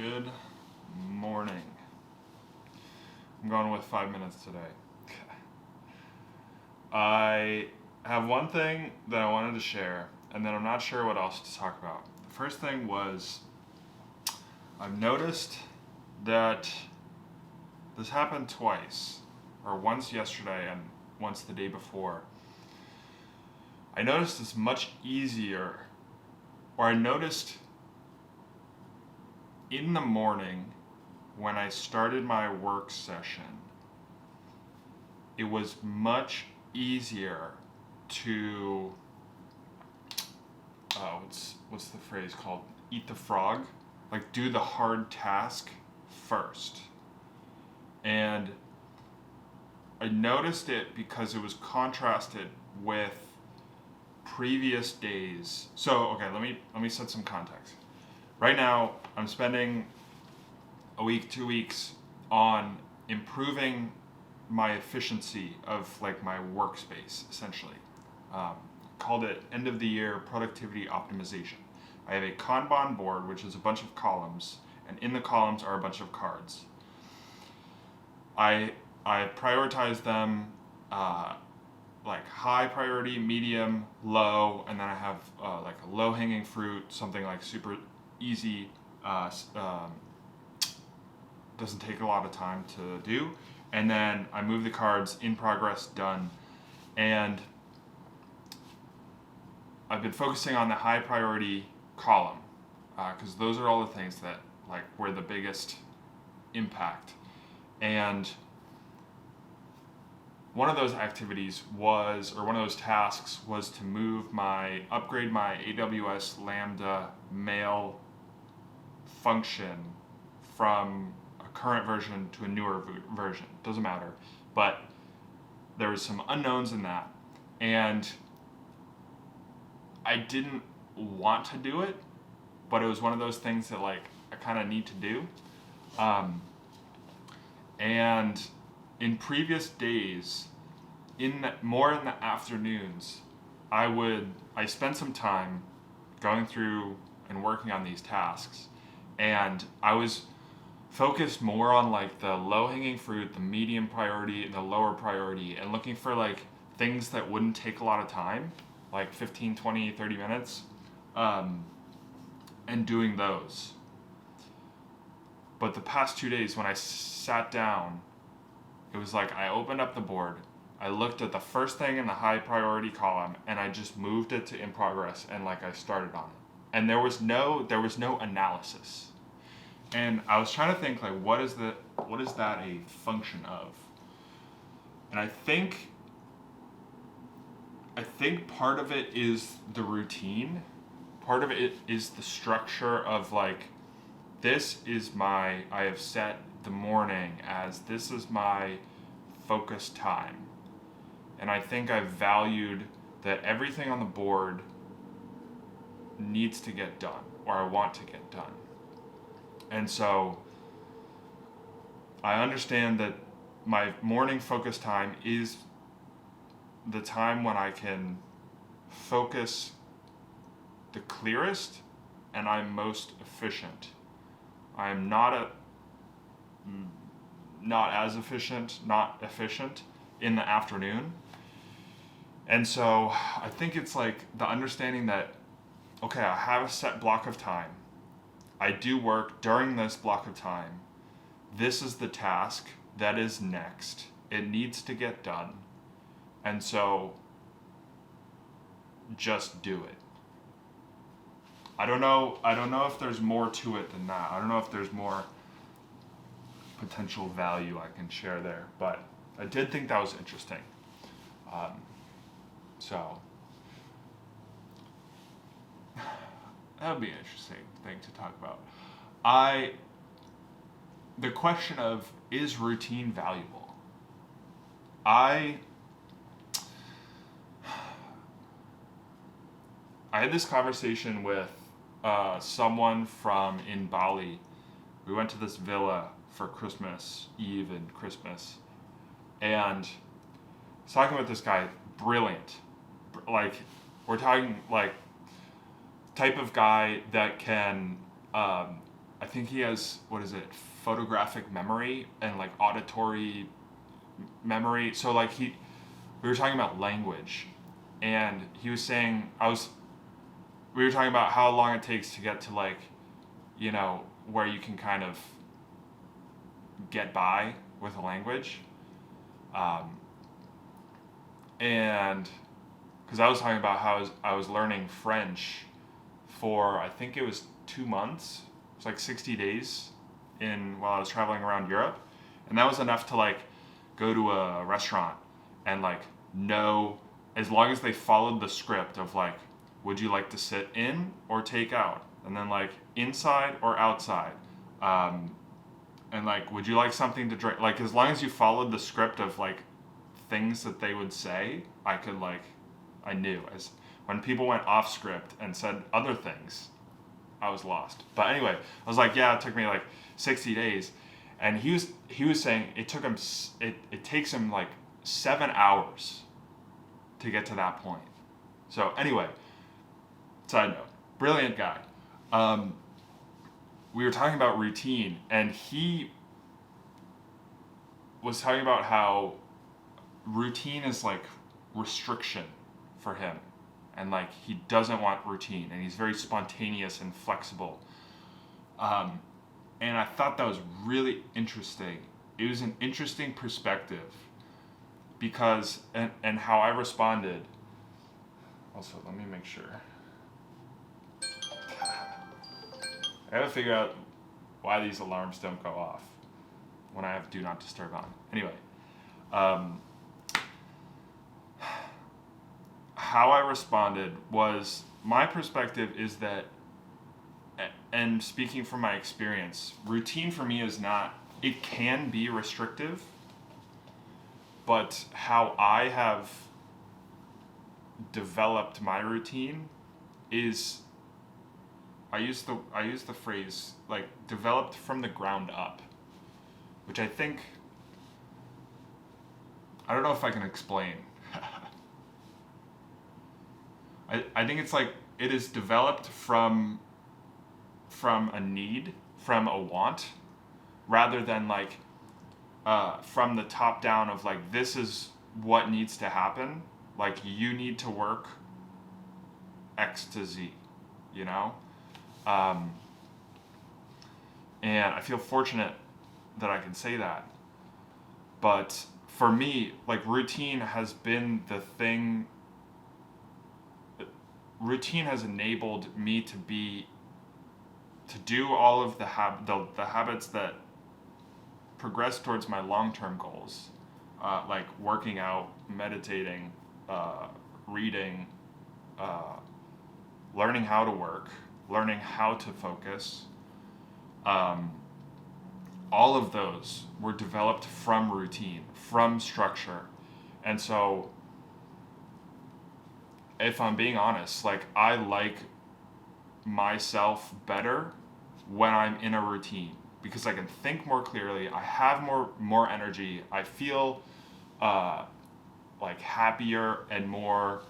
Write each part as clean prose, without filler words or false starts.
Good morning. I'm going with 5 minutes today. I have one thing that I wanted to share, and then I'm not sure what else to talk about. The first thing was I've noticed that this happened twice, or once yesterday and once the day before. I noticed it's much easier, or I noticed in the morning when I started my work session, it was much easier to what's the phrase called? Eat the frog, like do the hard task first. And I noticed it because it was contrasted with previous days. So okay, let me set some context. Right now, I'm spending a week, 2 weeks on improving my efficiency of like my workspace, essentially. Called it end of the year productivity optimization. I have a Kanban board, which is a bunch of columns, and in the columns are a bunch of cards. I prioritize them like high priority, medium, low, and then I have like a low hanging fruit, something like super easy, doesn't take a lot of time to do, and then I move the cards in progress, done. And I've been focusing on the high priority column because those are all the things that like were the biggest impact. And one of those activities was, or one of those tasks was to upgrade my AWS Lambda mail function from a current version to a newer version. Doesn't matter, but there was some unknowns in that, and I didn't want to do it, but it was one of those things that like I kind of need to do. And in previous days, more in the afternoons, I spent some time going through and working on these tasks, and I was focused more on like the low-hanging fruit, the medium priority, and the lower priority, and looking for like things that wouldn't take a lot of time, like 15, 20, 30 minutes, and doing those. But the past 2 days when I sat down, it was like I opened up the board, I looked at the first thing in the high priority column, and I just moved it to in progress, and like I started on it. And there was no analysis. And I was trying to think like what is that a function of? And I think part of it is the routine. Part of it is the structure of like, I have set the morning as this is my focus time. And I think I've valued that everything on the board needs to get done, or I want to get done. And so I understand that my morning focus time is the time when I can focus the clearest and I'm most efficient. I'm not efficient in the afternoon. And so I think it's like the understanding that, okay, I have a set block of time. I do work during this block of time. This is the task that is next. It needs to get done. And so just do it. I don't know if there's more to it than that. I don't know if there's more potential value I can share there, but I did think that was interesting. So that would be an interesting thing to talk about. The question of, is routine valuable? I had this conversation with someone from in Bali. We went to this villa for Christmas Eve and Christmas, and I was talking with this guy, brilliant. Like, we're talking like type of guy that can I think he has, what is it, photographic memory and like auditory memory. So like we were talking about language, and he was saying, we were talking about how long it takes to get to like, where you can kind of get by with a language. And because I was talking about how I was learning French for, I think it was 2 months. It's like 60 days while I was traveling around Europe. And that was enough to like go to a restaurant and like know, as long as they followed the script of like, would you like to sit in or take out? And then like inside or outside? And like, would you like something to drink? Like, as long as you followed the script of like things that they would say, I knew. As when people went off script and said other things, I was lost. But anyway, I was like, yeah, it took me like 60 days. And he was saying it takes him like 7 hours to get to that point. So anyway, side note, brilliant guy. We were talking about routine, and he was talking about how routine is like restriction for him, and like he doesn't want routine, and he's very spontaneous and flexible. And I thought that was really interesting. It was an interesting perspective because, and how I responded. Also, let me make sure. I gotta figure out why these alarms don't go off when I have Do Not Disturb on. Anyway, how I responded was, my perspective is that, and speaking from my experience, routine for me is not, it can be restrictive, but how I have developed my routine is, I use the phrase like developed from the ground up, which I think, I don't know if I can explain. I think it's like it is developed from a need, from a want, rather than like from the top down of like, this is what needs to happen. Like, you need to work X to Z, and I feel fortunate that I can say that. But for me, like, routine has been the thing. Routine has enabled me to do all of the habits that progress towards my long-term goals, like working out, meditating, reading, learning how to work, learning how to focus. All of those were developed from routine, from structure. And so, if I'm being honest, like, I like myself better when I'm in a routine, because I can think more clearly, I have more energy, I feel like happier and more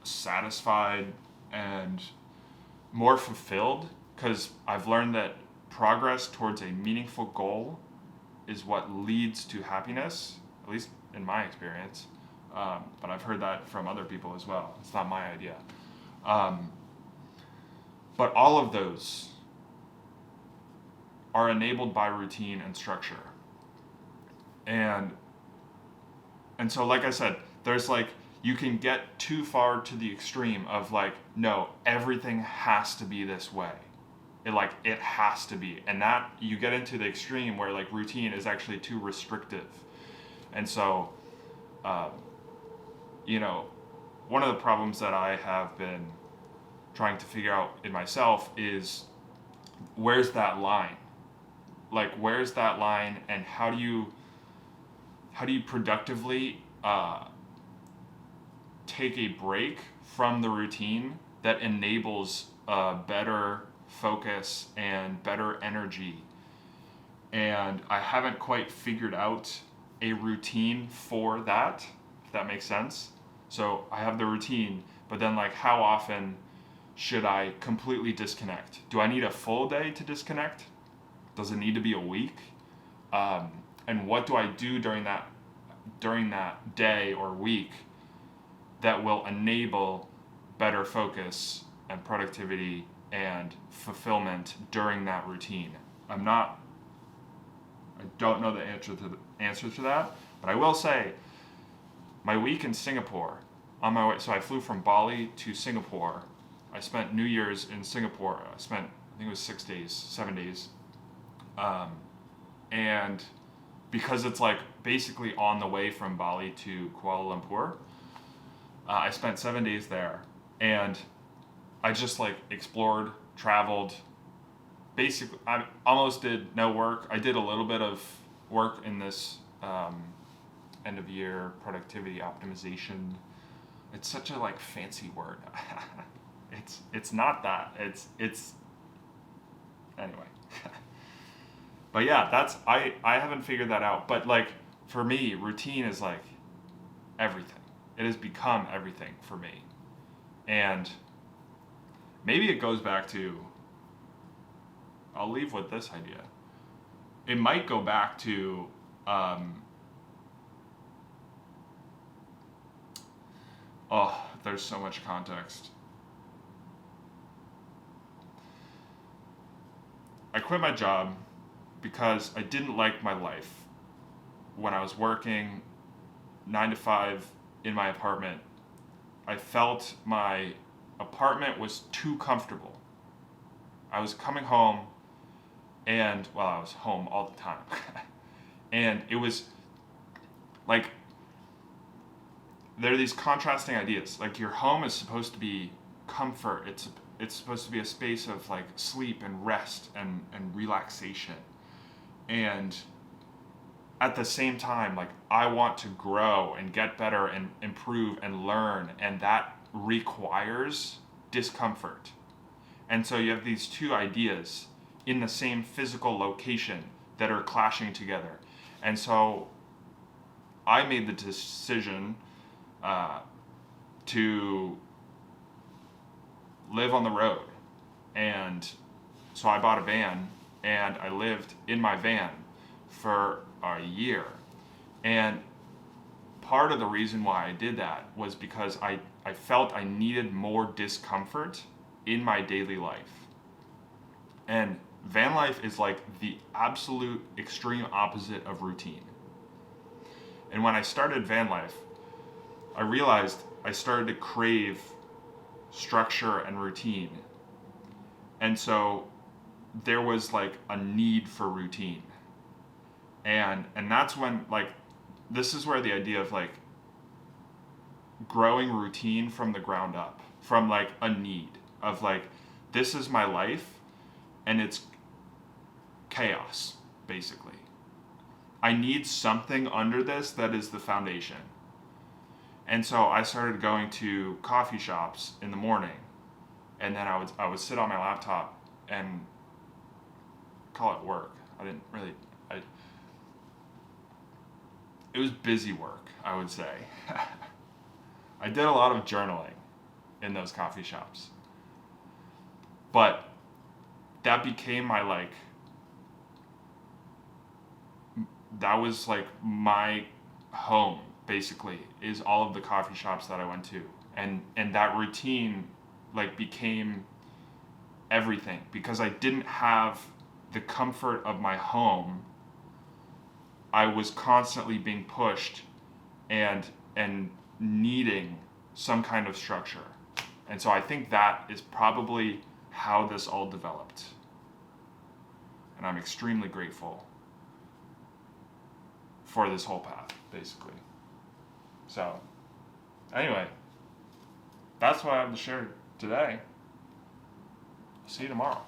satisfied and more fulfilled, because I've learned that progress towards a meaningful goal is what leads to happiness, at least in my experience. But I've heard that from other people as well. It's not my idea. But all of those are enabled by routine and structure. And so, like I said, there's like, you can get too far to the extreme of like, no, everything has to be this way. It has to be. And that, you get into the extreme where like routine is actually too restrictive. And so, one of the problems that I have been trying to figure out in myself is, where's that line? Like, where's that line, and how do you productively take a break from the routine that enables better focus and better energy? And I haven't quite figured out a routine for that, if that makes sense. So I have the routine, but then like, how often should I completely disconnect? Do I need a full day to disconnect? Does it need to be a week? And what do I do during that day or week that will enable better focus and productivity and fulfillment during that routine? I don't know the answer to that, but I will say my week in Singapore, on my way, so I flew from Bali to Singapore. I spent New Year's in Singapore. I think it was 7 days. And because it's like basically on the way from Bali to Kuala Lumpur, I spent 7 days there, and I just like explored, traveled. Basically, I almost did no work. I did a little bit of work in this end of year productivity optimization. It's such a like fancy word. It's not that. It's anyway. But yeah, I haven't figured that out. But like for me, routine is like everything. It has become everything for me. And maybe it goes back to, I'll leave with this idea. It might go back to there's so much context. I quit my job because I didn't like my life when I was working 9 to 5 in my apartment. I felt my apartment was too comfortable. I was coming home, and well, I was home all the time. And it was like, there are these contrasting ideas. Like your home is supposed to be comfort. It's supposed to be a space of like sleep and rest and relaxation. And at the same time, like I want to grow and get better and improve and learn, and that requires discomfort. And so you have these two ideas in the same physical location that are clashing together. And so I made the decision to live on the road. And so I bought a van, and I lived in my van for a year. And part of the reason why I did that was because I felt I needed more discomfort in my daily life. And van life is like the absolute extreme opposite of routine. And when I started van life, I realized I started to crave structure and routine. And so there was like a need for routine. And that's when, like, this is where the idea of like growing routine from the ground up, from like a need of like, this is my life and it's chaos, basically. I need something under this that is the foundation. And so I started going to coffee shops in the morning, and then I would sit on my laptop and call it work. It was busy work, I would say. I did a lot of journaling in those coffee shops. But that became my like, that was like my home, basically, is all of the coffee shops that I went to. And that routine like became everything, because I didn't have the comfort of my home. I was constantly being pushed and needing some kind of structure. And so I think that is probably how this all developed. And I'm extremely grateful for this whole path, basically. So, anyway, that's what I have to share today. See you tomorrow.